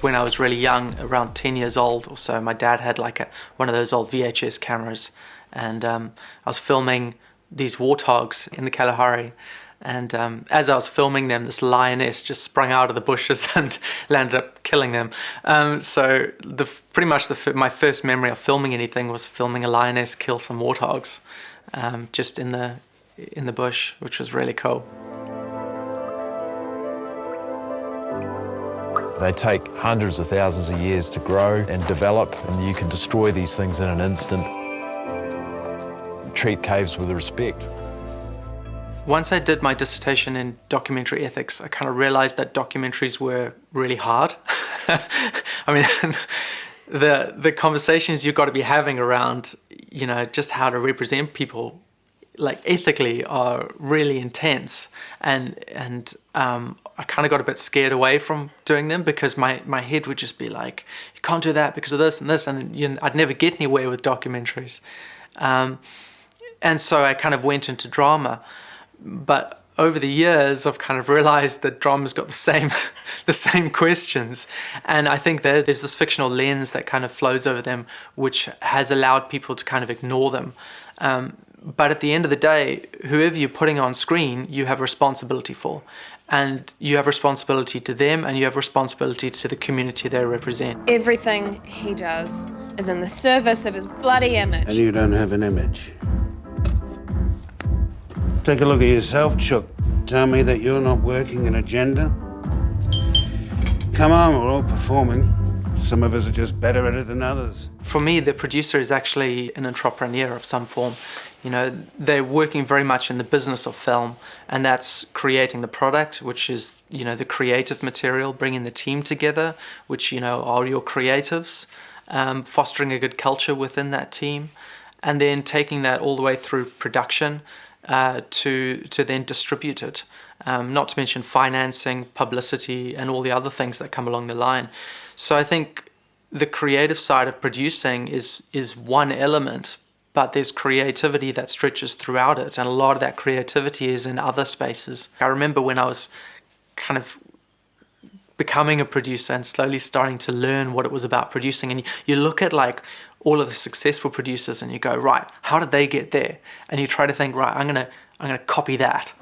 When I was really young, around 10 years old or so, my dad had like one of those old VHS cameras, and I was filming these warthogs in the Kalahari. And as I was filming them, this lioness just sprung out of the bushes and landed up killing them. So pretty much my first memory of filming anything was filming a lioness kill some warthogs, just in the bush, which was really cool. They take hundreds of thousands of years to grow and develop, and you can destroy these things in an instant. Treat caves with respect. Once I did my dissertation in documentary ethics, I kind of realized that documentaries were really hard. I mean, the conversations you've got to be having around, just how to represent people, like ethically, are really intense. And I kind of got a bit scared away from doing them because my head would just be like, you can't do that because of this and this, and I'd never get anywhere with documentaries. And so I kind of went into drama. But over the years, I've kind of realized that drama's got the same questions. And I think that there's this fictional lens that kind of flows over them, which has allowed people to kind of ignore them. But at the end of the day, whoever you're putting on screen, you have responsibility for. And you have responsibility to them, and you have responsibility to the community they represent. Everything he does is in the service of his bloody image. And you don't have an image. Take a look at yourself, Chuck. Tell me that you're not working an agenda. Come on, we're all performing. Some of us are just better at it than others. For me, the producer is actually an entrepreneur of some form. They're working very much in the business of film, and that's creating the product, which is, the creative material, bringing the team together, which, are your creatives, fostering a good culture within that team, and then taking that all the way through production, to then distribute it, not to mention financing, publicity, and all the other things that come along the line. So I think the creative side of producing is one element, but there's creativity that stretches throughout it, and a lot of that creativity is in other spaces. I remember when I was kind of becoming a producer and slowly starting to learn what it was about producing, and you look at like all of the successful producers and you go, right, how did they get there? And you try to think, right, I'm gonna copy that.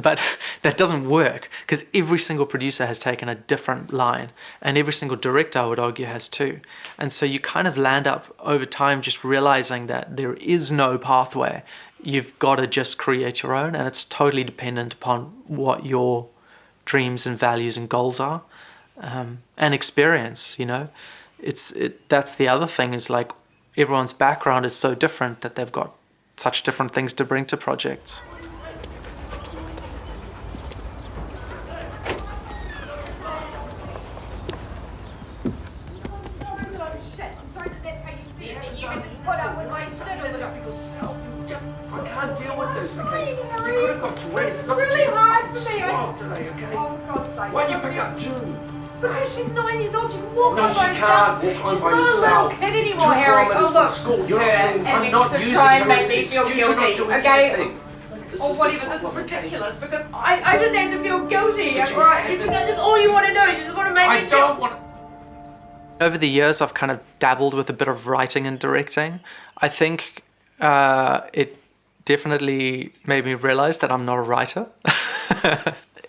But that doesn't work, because every single producer has taken a different line, and every single director, I would argue, has too. And so you kind of land up over time just realizing that there is no pathway. You've got to just create your own, and it's totally dependent upon what your dreams and values and goals are, and experience. That's the other thing, is like everyone's background is so different that they've got such different things to bring to projects. I can't deal with this, okay? You could have got dressed. It's really hard for me. Today, okay? Oh, for God's sake. Why didn't you pick up June? Because she's 9 years old, she can walk No, on she by can't herself. walk on She's by not a herself. little kid It's anymore, 2 Harry. kilometres Oh, from look. school. You're And I'm you not to using try and her make as me an feel excuse. I'm not guilty, doing okay? anything. Or whatever, this is ridiculous, because I didn't have to feel guilty, But you right? haven't. That's all you want to do, you just want to make I me feel... don't want. Over the years, I've kind of dabbled with a bit of writing and directing. I think it definitely made me realize that I'm not a writer.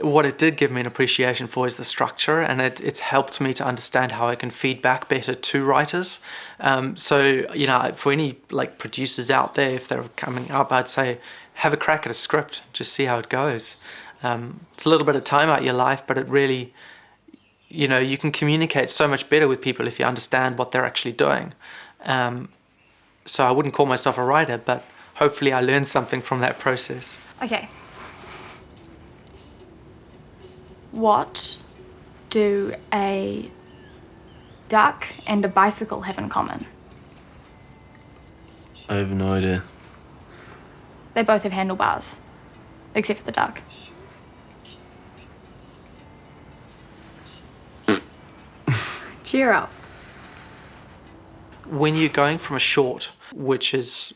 What it did give me an appreciation for is the structure, and it's helped me to understand how I can feed back better to writers. So, for any like producers out there, if they're coming up, I'd say have a crack at a script, just see how it goes. It's a little bit of time out of your life, but it really, you can communicate so much better with people if you understand what they're actually doing. So I wouldn't call myself a writer, but hopefully I learned something from that process. Okay. What do a duck and a bicycle have in common? I have no idea. They both have handlebars, except for the duck. Cheer up. When you're going from a short, which is,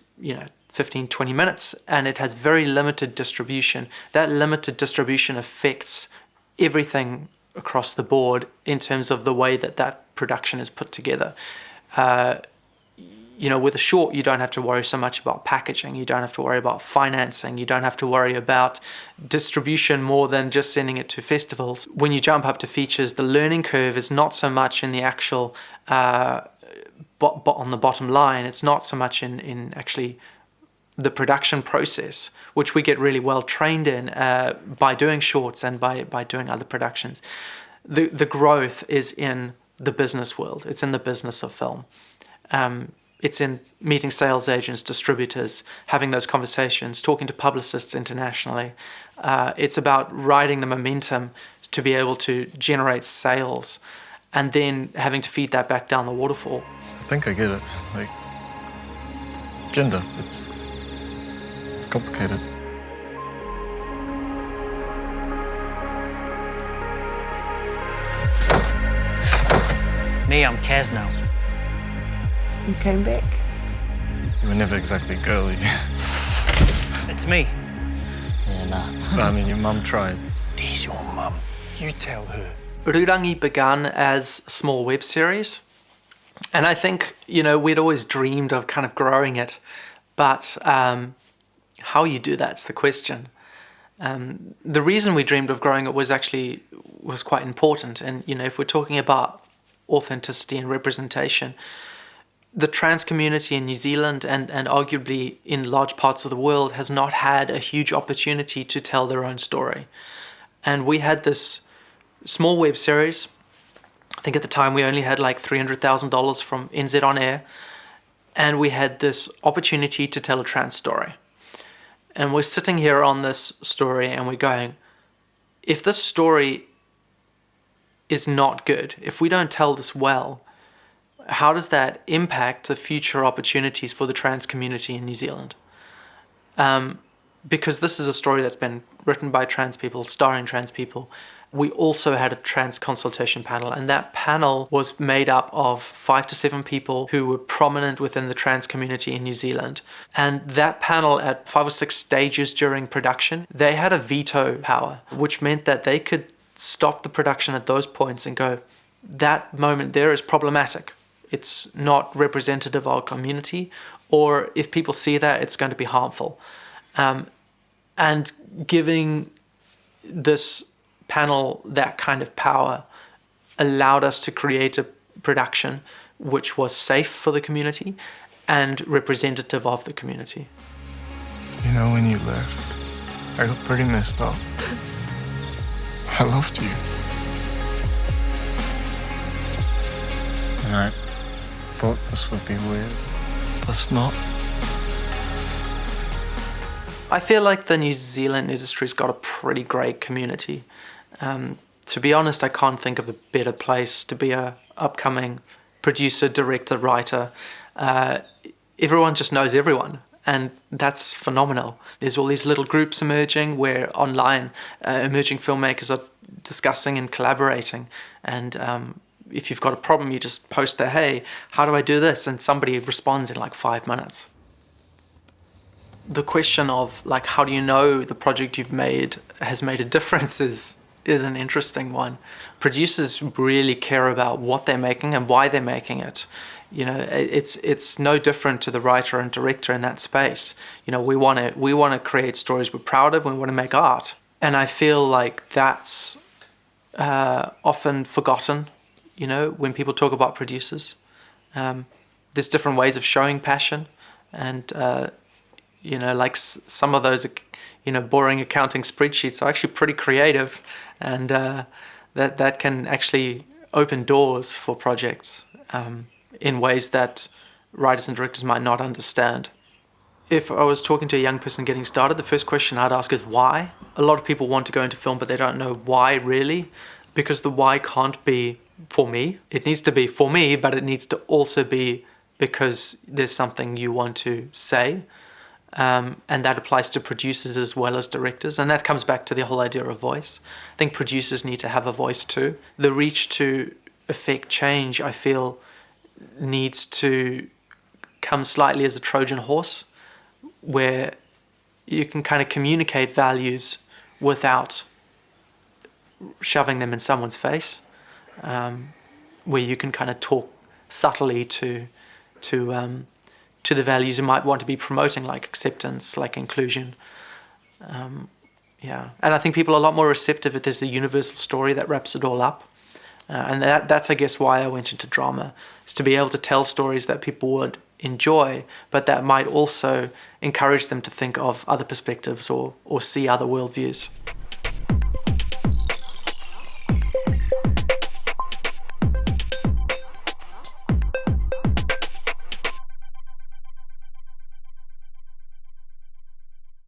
15, 20 minutes, and it has very limited distribution, that limited distribution affects everything across the board in terms of the way that production is put together. With a short, you don't have to worry so much about packaging. You don't have to worry about financing. You don't have to worry about distribution more than just sending it to festivals. When you jump up to features, the learning curve is not so much in the actual, on the bottom line. It's not so much in actually the production process, which we get really well trained in by doing shorts and by doing other productions. The growth is in the business world. It's in the business of film. It's in meeting sales agents, distributors, having those conversations, talking to publicists internationally. It's about riding the momentum to be able to generate sales and then having to feed that back down the waterfall. I think I get it. Like, gender, it's complicated. Me, I'm Kaz now. You came back? You were never exactly girly. It's me. Yeah, nah. I mean, your mum tried. There's your mum. You tell her. Rurangi began as a small web series. And I think, we'd always dreamed of kind of growing it. But how you do that's the question. The reason we dreamed of growing it was quite important. And, if we're talking about authenticity and representation, the trans community in New Zealand and arguably in large parts of the world has not had a huge opportunity to tell their own story. And we had this small web series. I think at the time we only had like $300,000 from NZ On Air. And we had this opportunity to tell a trans story. And we're sitting here on this story and we're going, if this story is not good, if we don't tell this well, how does that impact the future opportunities for the trans community in New Zealand? Because this is a story that's been written by trans people, starring trans people. We also had a trans consultation panel, and that panel was made up of 5 to 7 people who were prominent within the trans community in New Zealand. And that panel, at 5 or 6 stages during production, they had a veto power, which meant that they could stop the production at those points and go, that moment there is problematic. It's not representative of our community, or if people see that, it's going to be harmful. And giving this panel that kind of power allowed us to create a production which was safe for the community and representative of the community. When you left, I got pretty messed up. I loved you. And I thought this would be weird, but it's not. I feel like the New Zealand industry's got a pretty great community. To be honest, I can't think of a better place to be a upcoming producer, director, writer. Everyone just knows everyone, and that's phenomenal. There's all these little groups emerging where online emerging filmmakers are discussing and collaborating. And if you've got a problem, you just post there, hey, how do I do this? And somebody responds in like 5 minutes. The question of like, how do you know the project you've made has made a difference is an interesting one. Producers really care about what they're making and why they're making it. It's no different to the writer and director in that space. We want to create stories we're proud of. We want to make art, and I feel like that's often forgotten. When people talk about producers, there's different ways of showing passion, and like some of those, boring accounting spreadsheets are actually pretty creative, and that can actually open doors for projects in ways that writers and directors might not understand. If I was talking to a young person getting started, the first question I'd ask is why? A lot of people want to go into film, but they don't know why really, because the why can't be for me. It needs to be for me, but it needs to also be because there's something you want to say. And that applies to producers as well as directors. And that comes back to the whole idea of voice. I think producers need to have a voice too. The reach to affect change, I feel, needs to come slightly as a Trojan horse, where you can kind of communicate values without shoving them in someone's face, where you can kind of talk subtly to the values you might want to be promoting, like acceptance, like inclusion. Yeah, and I think people are a lot more receptive if there's a universal story that wraps it all up. And that's, I guess, why I went into drama, is to be able to tell stories that people would enjoy, but that might also encourage them to think of other perspectives or see other worldviews.